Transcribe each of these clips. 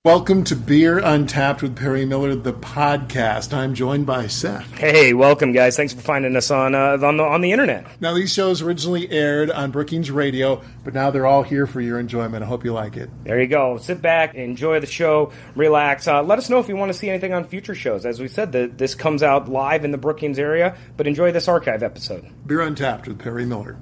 Welcome to Beer Untapped with Perry Miller, the podcast. I'm joined by Seth. Hey, welcome, guys. Thanks for finding us on the internet. Now, these shows originally aired on Brookings Radio, but now they're all here for your enjoyment. I hope you like it. There you go. Sit back, enjoy the show, relax. Let us know if you want to see anything on future shows. As we said, this comes out live in the Brookings area, but enjoy this archive episode. Beer Untapped with Perry Miller.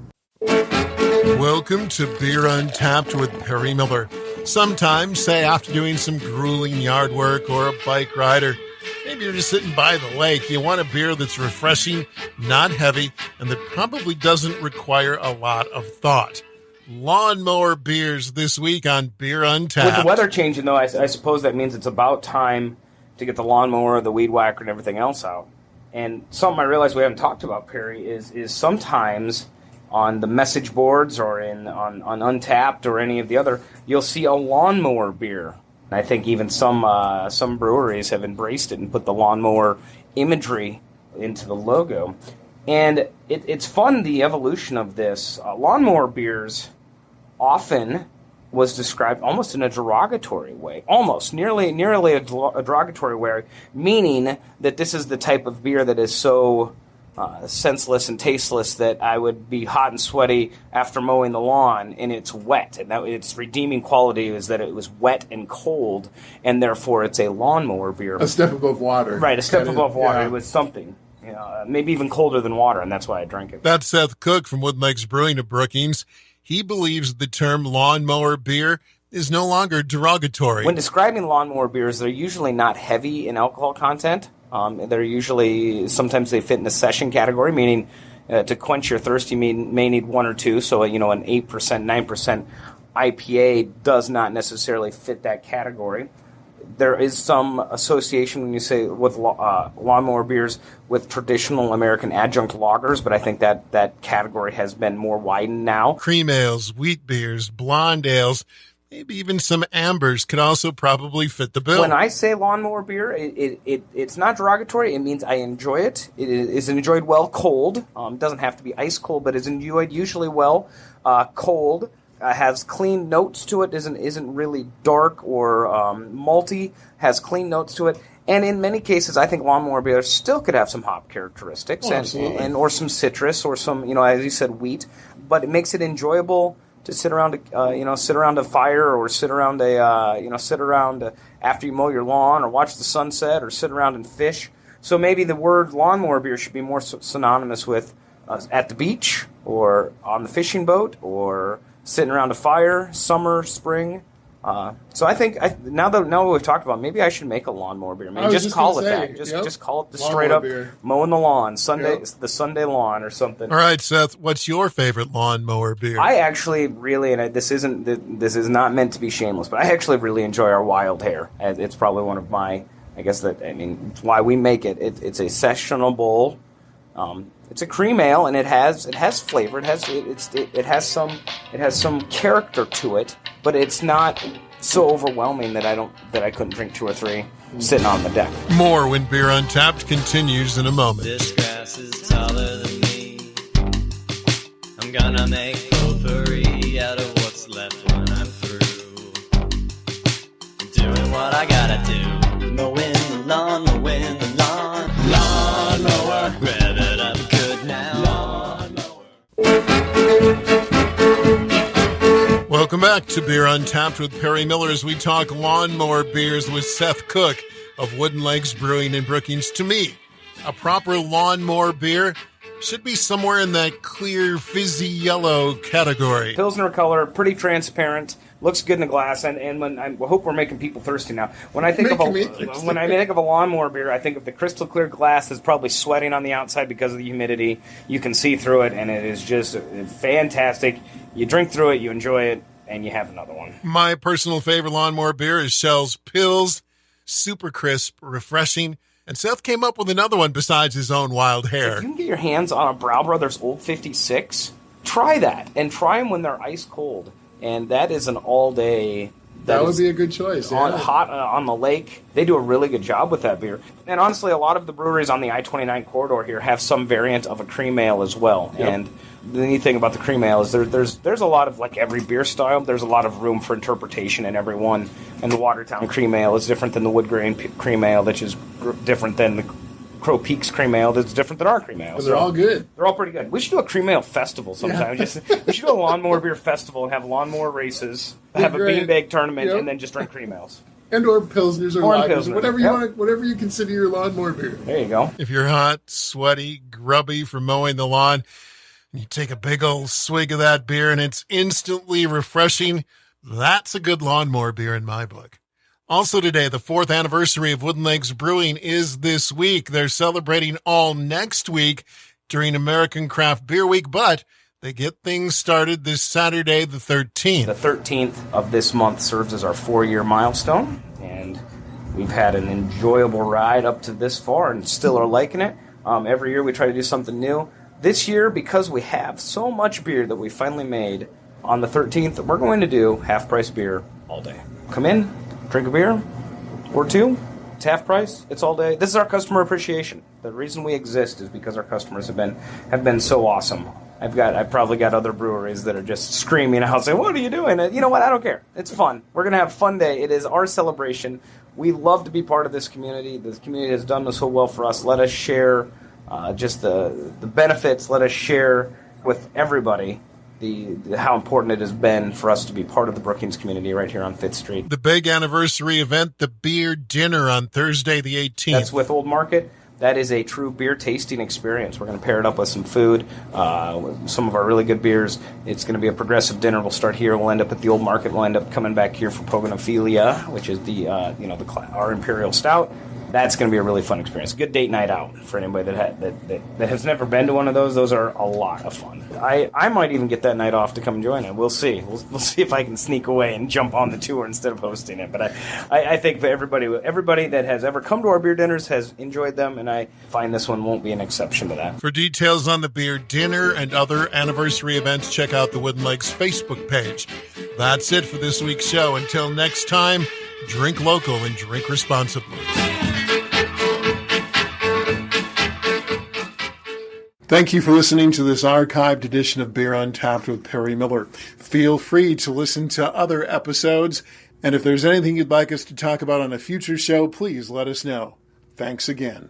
Welcome to Beer Untapped with Perry Miller. Sometimes, say after doing some grueling yard work or a bike ride, or maybe you're just sitting by the lake, you want a beer that's refreshing, not heavy, and that probably doesn't require a lot of thought. Lawnmower beers this week on Beer Untapped. With the weather changing, though, I suppose that means it's about time to get the lawnmower, the weed whacker, and everything else out. And something I realize we haven't talked about, Perry, is sometimes on the message boards or on Untapped or any of the other, you'll see a lawnmower beer. And I think even some breweries have embraced it and put the lawnmower imagery into the logo. And it's fun, the evolution of this. Lawnmower beers often was described almost in a derogatory way, nearly a derogatory way, meaning that this is the type of beer that is so senseless and tasteless that I would be hot and sweaty after mowing the lawn, and it's wet. And that its redeeming quality is that it was wet and cold, and therefore it's a lawnmower beer. A step above water. Right, a step above water. Yeah. It was something. Maybe even colder than water, and that's why I drank it. That's Seth Cook from Wooden Lakes Brewing of Brookings. He believes the term lawnmower beer is no longer derogatory. When describing lawnmower beers, they're usually not heavy in alcohol content. They're usually, sometimes they fit in the session category, meaning to quench your thirst, you may need one or two. So, an 8%, 9% IPA does not necessarily fit that category. There is some association when you say with lawnmower beers with traditional American adjunct lagers, but I think that category has been more widened now. Cream ales, wheat beers, blonde ales, maybe even some ambers could also probably fit the bill. When I say lawnmower beer, it's not derogatory. It means I enjoy it. It is enjoyed well cold. It doesn't have to be ice cold, but is enjoyed usually well cold. Has clean notes to it. Isn't really dark or malty. Has clean notes to it. And in many cases, I think lawnmower beer still could have some hop characteristics and or some citrus or some, as you said, wheat. But it makes it enjoyable to sit around a fire, or sit around after you mow your lawn, or watch the sunset, or sit around and fish. So maybe the word lawnmower beer should be more synonymous with at the beach, or on the fishing boat, or sitting around a fire, summer, spring. So I think now that we've talked about it, maybe I should make a lawnmower beer. Maybe just call it that. Just call it the straight up beer. Mowing the lawn, the Sunday lawn or something. All right, Seth, what's your favorite lawnmower beer? I actually really, and this is not meant to be shameless, but I actually really enjoy our Wild Hair. It's probably one of my, it's why we make it. It's a sessionable. It's a cream ale, and it has flavor. It has some character to it, but it's not so overwhelming that I couldn't drink two or three sitting on the deck. More when Beer Untapped continues in a moment. This grass is taller than me. I'm gonna make potpourri out of what's left when I'm through. Doing what I gotta do. Mowing the lawn, mowing the lawn. Lawnmower. Rev it up good now. Lawnmower. Welcome back to Beer Untapped with Perry Miller as we talk lawnmower beers with Seth Cook of Wooden Lakes Brewing in Brookings. To me, a proper lawnmower beer should be somewhere in that clear, fizzy yellow category. Pilsner color, pretty transparent, looks good in a glass, and when I hope we're making people thirsty now. When I think of a lawnmower beer, I think of the crystal clear glass that's probably sweating on the outside because of the humidity. You can see through it, and it is just fantastic. You drink through it, you enjoy it, and you have another one. My personal favorite lawnmower beer is Shell's Pils. Super crisp, refreshing. And Seth came up with another one besides his own Wild Hair. If you can get your hands on a Brow Brothers Old 56, try that. And try them when they're ice cold. And that is an all-day That would be a good choice. On the lake. They do a really good job with that beer. And honestly, a lot of the breweries on the I-29 corridor here have some variant of a cream ale as well. Yep. And the neat thing about the cream ale is there's a lot of, like every beer style, there's a lot of room for interpretation in every one. And the Watertown cream ale is different than the Wood Grain cream ale, which is different than the Crow Peaks cream ale that's different than our cream ale. But they're all good. They're all pretty good. We should do a cream ale festival sometime. Yeah. We should do a lawnmower beer festival and have lawnmower races, have a beanbag tournament, and then just drink cream ales. And or pilsners or lagers, whatever you want, whatever you consider your lawnmower beer. There you go. If you're hot, sweaty, grubby from mowing the lawn, and you take a big old swig of that beer and it's instantly refreshing, that's a good lawnmower beer in my book. Also today, the 4th anniversary of Wooden Legs Brewing is this week. They're celebrating all next week during American Craft Beer Week, but they get things started this Saturday, the 13th. The 13th of this month serves as our 4-year milestone, and we've had an enjoyable ride up to this far and still are liking it. Every year we try to do something new. This year, because we have so much beer that we finally made, on the 13th, we're going to do half-price beer all day. Come in, drink a beer or two. It's half price. It's all day. This is our customer appreciation. The reason we exist is because our customers have been so awesome. I've probably got other breweries that are just screaming out, saying, "What are you doing?" And you know what? I don't care. It's fun. We're gonna have a fun day. It is our celebration. We love to be part of this community. This community has done so well for us. Let us share just the benefits. Let us share with everybody how important it has been for us to be part of the Brookings community right here on 5th Street. The big anniversary event, the beer dinner on Thursday the 18th. That's with Old Market. That is a true beer tasting experience. We're going to pair it up with some food, some of our really good beers. It's going to be a progressive dinner. We'll start here. We'll end up at the Old Market. We'll end up coming back here for Pogonophilia, which is our Imperial Stout. That's going to be a really fun experience. Good date night out for anybody that has never been to one of those. Those are a lot of fun. I might even get that night off to come and join it. We'll see. We'll see if I can sneak away and jump on the tour instead of hosting it. But I think that everybody that has ever come to our beer dinners has enjoyed them, and I find this one won't be an exception to that. For details on the beer dinner and other anniversary events, check out the Wooden Legs Facebook page. That's it for this week's show. Until next time, drink local and drink responsibly. Thank you for listening to this archived edition of Beer Untapped with Perry Miller. Feel free to listen to other episodes, and if there's anything you'd like us to talk about on a future show, please let us know. Thanks again.